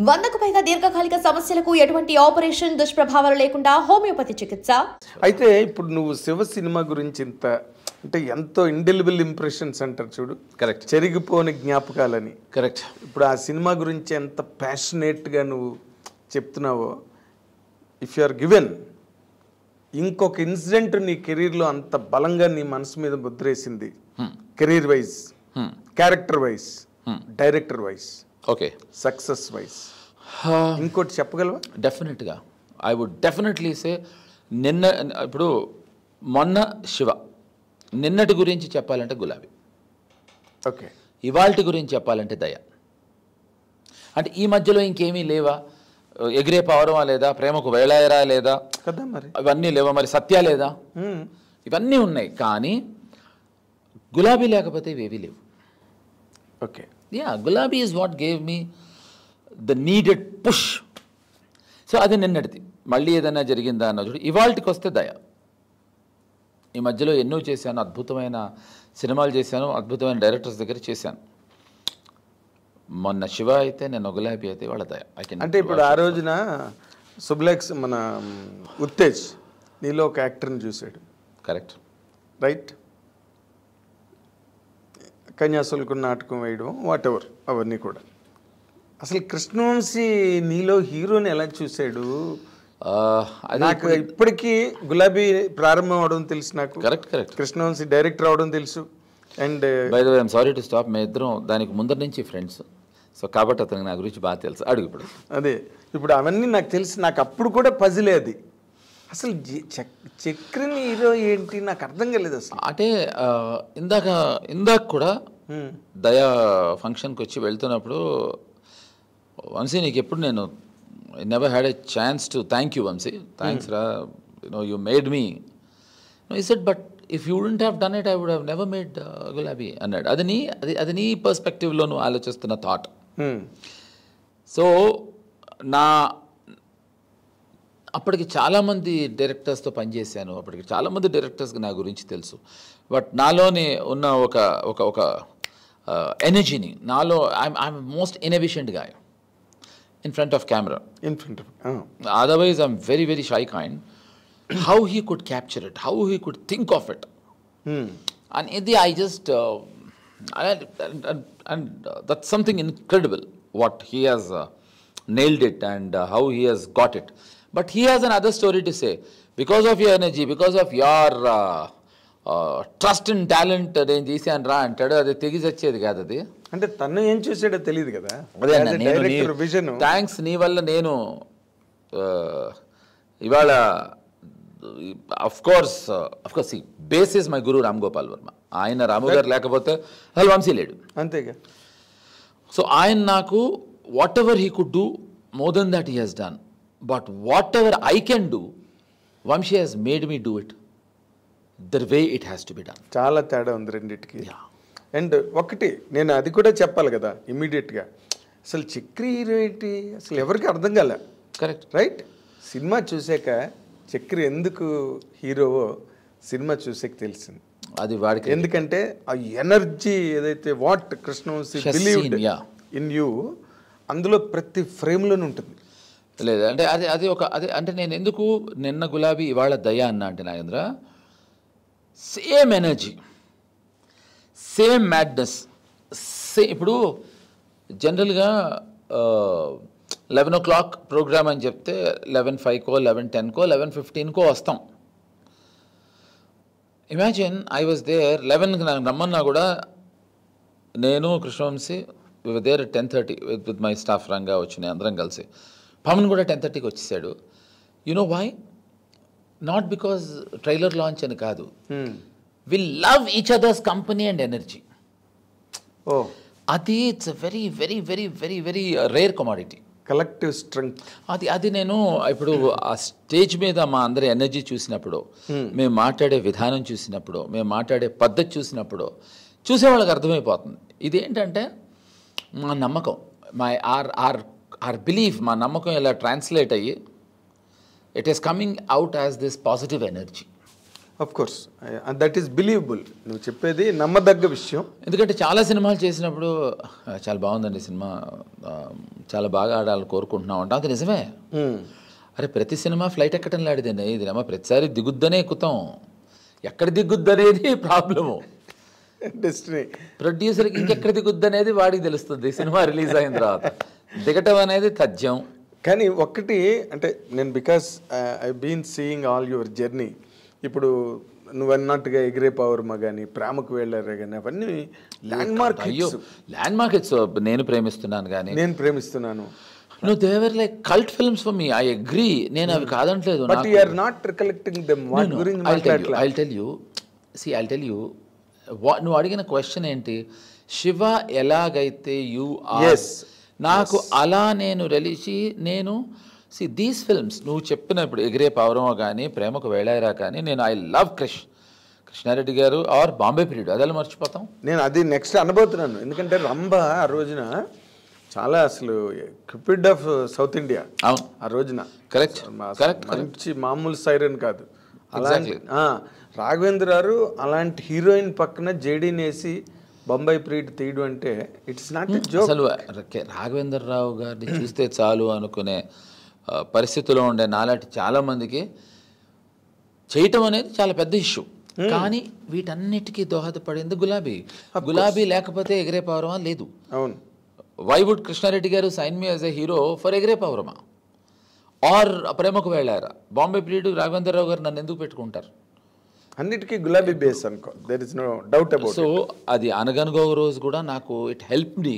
100కు పైగా దీర్ఘకాలిక సమస్యలకు ఎటువంటి ఆపరేషన్ దుష్ప్రభావాలు లేకుండా హోమియోపతి చికిత్స. అయితే ఇప్పుడు నువ్వు శివ సినిమా గురించి ఇంత అంటే ఎంతో ఇండెలిబుల్ ఇంప్రెషన్స్ అంటారు చూడు, కరెక్ట్, చెరిగిపోని జ్ఞాపకాలని. కరెక్ట్. ఇప్పుడు ఆ సినిమా గురించి ఎంత ప్యాషనేట్గా నువ్వు చెప్తున్నావో, ఇఫ్ యు ఆర్ గివెన్ ఇంకొక ఇన్సిడెంట్ నీ కెరీర్లో అంత బలంగా నీ మనసు మీద ముద్రేసింది, career wise, character wise, director wise, okay, success wise, ఇంకోటి చెప్పగలవా? డెఫినెట్గా ఐ వుడ్ డెఫినెట్లీ సే ఇప్పుడు మొన్న శివ, నిన్నటి గురించి చెప్పాలంటే గులాబీ, ఓకే, ఇవాల్టి గురించి చెప్పాలంటే దయ. అంటే ఈ మధ్యలో ఇంకేమీ లేవా? ఎగిరే పౌరమా లేదా? ప్రేమకు వేళాయరా లేదా? కదా మరి ఇవన్నీ లేవా? మరి సత్య లేదా? ఇవన్నీ ఉన్నాయి, కానీ గులాబీ లేకపోతే ఇవేవి లేవు. ఓకే, గులాబీ is what gave me the needed push. So అది నిన్నటిది. మళ్ళీ ఏదైనా జరిగిందా అన్న చూడు. ఇవాళకి వస్తే దయ. ఈ మధ్యలో ఎన్నో చేశాను, అద్భుతమైన సినిమాలు చేశాను, అద్భుతమైన డైరెక్టర్స్ దగ్గర చేశాను. మొన్న శివ అయితే, నేను గులాబీ అయితే వాళ్ళ దయ. అంటే ఇప్పుడు ఆ రోజున సుబ్లెక్స్ మన ఉత్తేజ్ నీలో ఒక యాక్టర్ని చూశాడు, కరెక్ట్, రైట్? కన్యాశుల్కం నాటకం వేయడం, వాట్ ఎవర్, అవన్నీ కూడా. అసలు కృష్ణవంశీ నీలో హీరోని ఎలా చూశాడు? నాకు ఇప్పటికీ గులాబీ ప్రారంభం అవడం తెలుసు, నాకు కరెక్ట్ కరెక్ట్ కృష్ణవంశీ డైరెక్టర్ అవడం తెలుసు. And by the way I'm sorry to stop, మేము ఇద్దరం దానికి ముందర నుంచి ఫ్రెండ్స్. సో కాబట్టి అతనికి నా గురించి బాగా తెలుసు. అడుగు ఇప్పుడు. అదే ఇప్పుడు అవన్నీ నాకు తెలిసి, నాకు అప్పుడు కూడా పజిలే అది. అసలు చక్రిని హీరో ఏంటి నాకు అర్థం కాలేదు అసలు. అంటే ఇందాక కూడా దయా ఫంక్షన్కి వచ్చి వెళ్తున్నప్పుడు, వంశీ నీకు ఎప్పుడు నేను never had a chance to thank you Vamshi, thanks రా, you made me. He said but if you wouldn't have done it I would have never made Gulabi అన్నాడు. అది నీ పర్స్పెక్టివ్లో నువ్వు ఆలోచిస్తున్న థాట్. సో అప్పటికి చాలామంది డైరెక్టర్స్తో పనిచేశాను, అప్పటికి చాలామంది డైరెక్టర్స్కి నా గురించి తెలుసు. బట్ నాలోనే ఉన్న ఒక ఎనర్జీని, నాలో I'm most inefficient guy in front of camera. Otherwise I'm very very shy kind. How he could capture it, how he could think of it, and I just and that's something incredible what he has nailed it, and how he has got it. But he has another story to say. Because of your energy, because of your trust and talent, నేను చేశాను రా అంటాడు. అది తెగి వచ్చేది కాదు. అది అంటే తను ఏం చూసాడో తెలియదు కదా. థ్యాంక్స్, నీ వల్ల నేను ఇవాళ of course base is my guru Ram Gopal Verma. ఆయన రాము గారు లేకపోతే అసలు వంశీ లేడు. అంతేగా. సో ఆయన నాకు whatever he could do, more than that he has done. But whatever I can do, Vamshi has made me do it the way it has to be done. చాలా తేడా ఉంది రెండింటికి. అండ్ ఒకటి నేను అది కూడా చెప్పాలి కదా ఇమ్మీడియట్గా, అసలు చక్రి హీరో ఏంటి అసలు ఎవరికి అర్థం కాలే. Correct, right? సినిమా చూసాక చక్రి ఎందుకు హీరోవో సినిమా చూసాక తెలిసింది. అది వాడికి, ఎందుకంటే ఆ ఎనర్జీ ఏదైతే what Krishna Vamsi believed in you, అందులో ప్రతి ఫ్రేమ్లోనే ఉంటుంది. లేదు అంటే అది అంటే నేను ఎందుకు నిన్న గులాబీ ఇవాళ దయ అన్నా అంటే, Nagendra, same energy, same madness. ఇప్పుడు జనరల్గా 11 o'clock ప్రోగ్రామ్ అని చెప్తే 11:05కో 11:10కో 11:15కో వస్తాం. ఇమాజిన్ ఐ వాజ్ దేర్ 11కి నాకు రమ్మన్నా కూడా, నేను Krishna Vamsi we were there 10:30 with my staff. Ranga వచ్చినాయి అందరం కలిసి. పవన్ కూడా 10:30కి వచ్చేసాడు. You know why? Not because trailer launch అని కాదు, we love each others company and energy. అది it's a very very very very very rare commodity, collective strength. అది నేను ఇప్పుడు ఆ స్టేజ్ మీద మా అందరి ఎనర్జీ చూసినప్పుడు, మేము మాట్లాడే విధానం చూసినప్పుడు, మేము మాట్లాడే పద్ధతి చూసినప్పుడు చూసేవాళ్ళకి అర్థమైపోతుంది. ఇదేంటంటే మా నమ్మకం, ఆర్ బిలీఫ్, మా నమ్మకం ఇలా ట్రాన్స్లేట్ అయ్యి it is coming out as this positive energy. Of course that is believable. నువ్వు చెప్పేది నమ్మదగ్గ విషయం. ఎందుకంటే చాలా సినిమాలు చేసినప్పుడు చాలా బాగుందండి సినిమా, చాలా బాగా ఆడాలని కోరుకుంటున్నాం అంటే అది నిజమే. అరే ప్రతి సినిమా ఫ్లైట్ ఎక్కడం లాడిదండి, ఇది ఏమో ప్రతిసారి దిగుద్దనే ఎక్కుతాం, ఎక్కడ దిగుద్దనేది ప్రాబ్లము. డెస్టినీ ప్రొడ్యూసర్కి ఇంకెక్కడ దిగుద్దనేది వాడికి తెలుస్తుంది సినిమా రిలీజ్ అయిన తర్వాత, దిగటం అనేది తథ్యం. కానీ ఒక్కటి అంటే నేను because I been seeing all your journey, ఇప్పుడు నువ్వు అన్నట్టుగా ఎగిరే పౌర్మ కానీ ప్రేమకు వెళ్ళారే కానీ అవన్నీ ల్యాండ్ మార్క్. అయ్యో ల్యాండ్ మార్క్ హిట్స్. నేను ప్రేమిస్తున్నాను కానీ, నేను ప్రేమిస్తున్నాను, నువ్వు Devara like cult films for me, I agree, నేను అవి కాదంటలేదు. But you are not recollecting them. What గురించి మాట్లాడట్లా. ఐల్ టెల్ యూ నువ్వు అడిగిన క్వశ్చన్ ఏంటి, శివ ఎలాగైతే యు ఆర్, నాకు అలా నేను రెలిచి నేను దీస్ ఫిల్మ్స్ నువ్వు చెప్పినప్పుడు ఎగిరే పౌరమ కానీ ప్రేమకు వేళాయిరా కానీ, నేను ఐ లవ్ కృష్ణారెడ్డి గారు ఆర్ బాంబే పీరియడ్, అదలా మర్చిపోతాం. నేను అది నెక్స్ట్ అనబోతున్నాను. ఎందుకంటే రంభ ఆ రోజున చాలా అసలు క్యూపిడ్ ఆఫ్ సౌత్ ఇండియా. అవును ఆ రోజున కరెక్ట్ మంచి మామూలు సైరన్ కాదు. అలాంటి రాఘవేంద్రరావు అలాంటి హీరోయిన్ పక్కన జేడీని వేసి బొంబాయి ప్రీడ్ తీయడం అంటే ఇట్స్ నాట్ ఎ జోక్. అసలు రాఘవేంద్రరావు గారిని చూస్తే చాలు అనుకునే పరిస్థితిలో ఉండే నాలాంటి చాలామందికి చేయటం అనేది చాలా పెద్ద ఇష్యూ. కానీ వీటన్నిటికీ దోహదపడింది గులాబీ లేకపోతే ఎగిరే పౌరమా లేదు. అవును. వై వుడ్ కృష్ణారెడ్డి గారు sign me as a hero for Egire Pavurama are ప్రేమకు వెళ్ళారా? బాంబే పీరియడ్ రాఘవేంద్రరావు గారు నన్ను ఎందుకు పెట్టుకుంటారు? అన్నిటికీ గులాబీ బేస్ అనుకో, there is no doubt about. So అది అనగనగో రోజు కూడా నాకు it help me,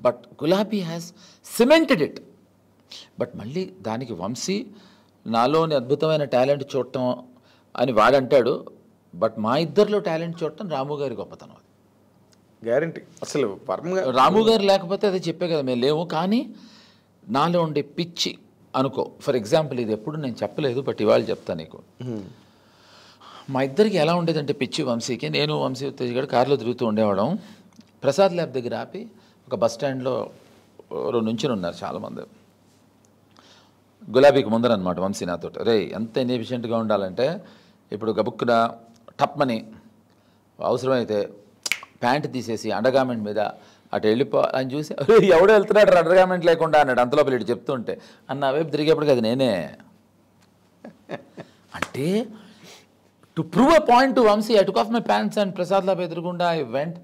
but Gulabi has cemented it. But మళ్ళీ దానికి వంశీ నాలోని అద్భుతమైన టాలెంట్ చూడటం అని వాడంటాడు, బట్ మా ఇద్దరిలో టాలెంట్ చూడటం రాము గారి గొప్పతనం. అది గ్యారంటీ. అసలు రాము గారు లేకపోతే అదే చెప్పే కదా మేము లేవు. కానీ నాలో ఉండే పిచ్చి అనుకో, ఫర్ ఎగ్జాంపుల్ ఇది ఎప్పుడు నేను చెప్పలేదు బట్ ఇవాళ చెప్తాను నీకు. మా ఇద్దరికి ఎలా ఉండేదంటే పిచ్చి వంశీకి, నేను వంశీ ఉత్తేజ్ గారు కారులో తిరుగుతూ ఉండేవాళ్ళం. ప్రసాద్ ల్యాబ్ దగ్గర ఆపి ఒక బస్ స్టాండ్లో నుంచి ఉన్నారు చాలామంది. గులాబీకి ముందరనమాట వంశీ నాతో, రే ఎంత ఇన్ఎఫిషియెంట్గా ఉండాలంటే ఇప్పుడు గబుక్కున టప్మని అవసరమైతే ప్యాంట్ తీసేసి అండర్గార్మెంట్ మీద అటు వెళ్ళిపో అని చూసి ఎవడో వెళ్తున్నాడు అండర్గార్మెంట్ లేకుండా అన్నాడు. అంతలోపల ఇటు చెప్తుంటే అన్న వైపు తిరిగేప్పటికి అది నేనే. అంటే to prove a point to Vamsi I took off my pants and Prasad lab ఎదురుగుండా I went.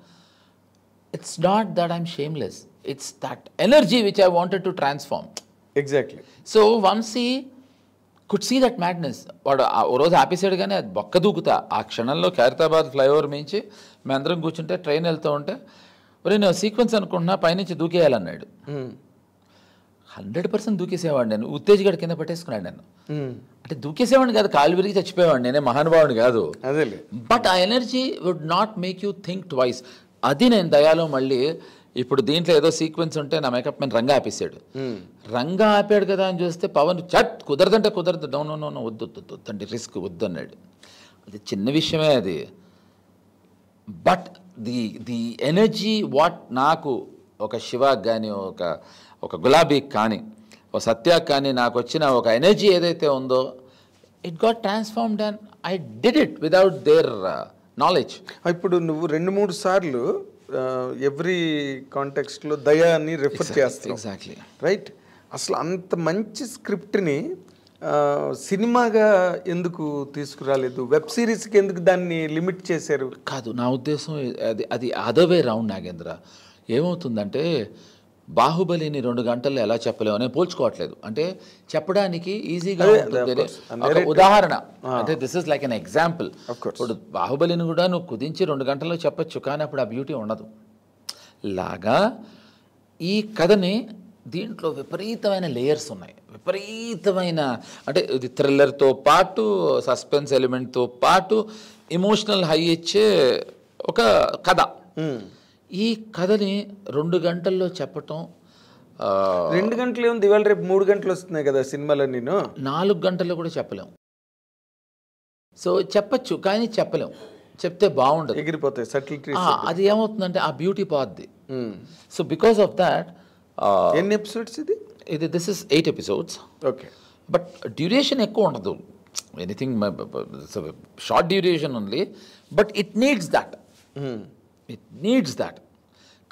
It's not that I'm shameless, it's that energy which I wanted to transform. Exactly. So Vamsi could see that madness. వాడు ఓ రోజు ఆపేసాడు కానీ అది బొక్క దూకుతా ఆ క్షణంలో Khairatabad flyover మించి మేమందరం కూర్చుంటే ట్రైన్ వెళ్తూ ఉంటే, ఒరే నేను సీక్వెన్స్ అనుకుంటున్నా పైనుంచి దూకేయాలన్నాడు. 100% దూకేసేవాడు. నేను ఉత్తేజ్ గడి కింద పట్టేసుకున్నాడు నన్ను. అంటే దూకేసేవాడిని కాదు, కాలు విరిగి చచ్చిపోయేవాడిని, నేనే మహానుభావుని కాదు. బట్ ఆ energy would not make you think twice. అది నేను దయాలో మళ్ళీ ఇప్పుడు దీంట్లో ఏదో సీక్వెన్స్ ఉంటే నా మేకప్ మ్యాన్ రంగా ఆపేసాడు. రంగా ఆపాడు కదా అని చూస్తే పవన్ చట్ కుదరదంటే కుదరదు, నో నో నో వద్దు వద్దండి రిస్క్ వద్దు అన్నాడు. అది చిన్న విషయమే అది. బట్ ది ఎనర్జీ వాట్ నాకు ఒక శివాకి కానీ ఒక గులాబీకి కానీ ఒక సత్యాకి కానీ నాకు వచ్చిన ఒక ఎనర్జీ ఏదైతే ఉందో it got transformed and I did it without their knowledge. ఇప్పుడు నువ్వు 2-3 సార్లు ఎవ్రీ కాంటెక్స్ట్లో దయాన్ని రెఫర్ చేస్తావు. Exactly right. అసలు అంత మంచి స్క్రిప్ట్ని సినిమాగా ఎందుకు తీసుకురాలేదు? వెబ్ సిరీస్కి ఎందుకు దాన్ని లిమిట్ చేశారు? కాదు, నా ఉద్దేశం అది అదర్ వే రౌండ్ నాగేంద్ర. ఏమవుతుందంటే బాహుబలిని 2 గంటల్లో ఎలా చెప్పలేము అని పోల్చుకోవట్లేదు. అంటే చెప్పడానికి ఈజీగా ఉంటుంది. ఒక ఉదాహరణ అంటే this is like an example. ఇప్పుడు బాహుబలిని కూడా నువ్వు కుదించి 2 గంటల్లో చెప్పచ్చు, కానీ అప్పుడు ఆ బ్యూటీ ఉండదు. లాగా ఈ కథని దీంట్లో విపరీతమైన లేయర్స్ ఉన్నాయి, విపరీతమైన అంటే ఇది థ్రిల్లర్తో పాటు సస్పెన్స్ ఎలిమెంట్తో పాటు ఎమోషనల్ హై ఇచ్చే ఒక కథ. ఈ కథని 2 గంటల్లో చెప్పటం 2 గంటలు ఏముంది, ఇవాళ రేపు 3 గంటలు వస్తున్నాయి కదా సినిమాలో. నేను 4 గంటల్లో కూడా చెప్పలేం. సో చెప్పచ్చు కానీ చెప్పలేం, చెప్తే బాగుండదు, ఎగిరిపోతాయి సటిల్టీ. అది ఏమవుతుందంటే ఆ బ్యూటీ పోద్ది. సో బికాస్ ఆఫ్ దాట్ ఎన్ని ఎపిసోడ్స్ ఇది? This is 8 episodes. Okay. But duration ఎక్కువ ఉండదు. Anything short duration only, but it needs that. It needs that.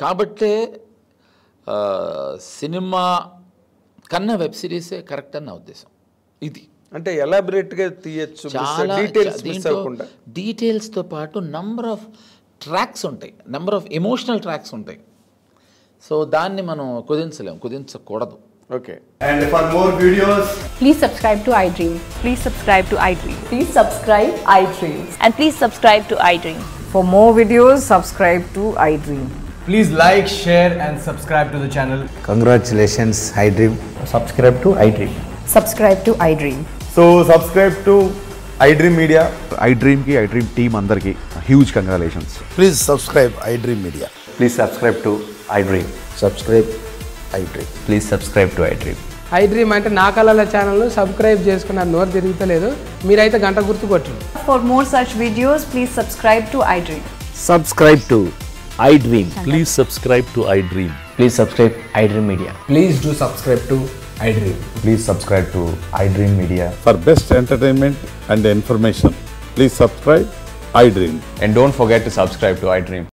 కాబట్టే సినిమా కన్నా వెబ్ సిరీసే కరెక్ట్ అని నా ఉద్దేశం. ఇది అంటే ఎలాబరేట్గా తీయచ్చు, చాలా డీటెయిల్స్ మిస్ అవ్వకుండా. డీటెయిల్స్తో పాటు నంబర్ ఆఫ్ ట్రాక్స్ ఉంటాయి, నంబర్ ఆఫ్ ఎమోషనల్ ట్రాక్స్ ఉంటాయి. సో దాన్ని మనం కుదించకూడదు. Okay. And for more videos, Please subscribe to iDream. Please subscribe to iDream. Please subscribe iDream. And please subscribe to iDream. For more videos, subscribe to iDream. please like, share and subscribe to the channel. Congratulations, iDream. Subscribe to iDream. Subscribe to iDream. So subscribe to iDream Media. iDream ki iDream team andarki huge congratulations. Please subscribe iDream Media. Please subscribe to iDream. Subscribe iDream. Please subscribe to iDream. iDream అంటే నా కళల ఛానల్ను subscribe చేసుకున్నారు, నోరు తిరుగుతలేదు. మీరైతే గంట గుర్తు కొట్టండి. For more such videos, please subscribe to iDream. Subscribe to iDream. Please subscribe to iDream. Please subscribe iDream Media. Please do subscribe to iDream. Please subscribe to iDream Media. For best entertainment and information, please subscribe iDream. And don't forget to subscribe to iDream.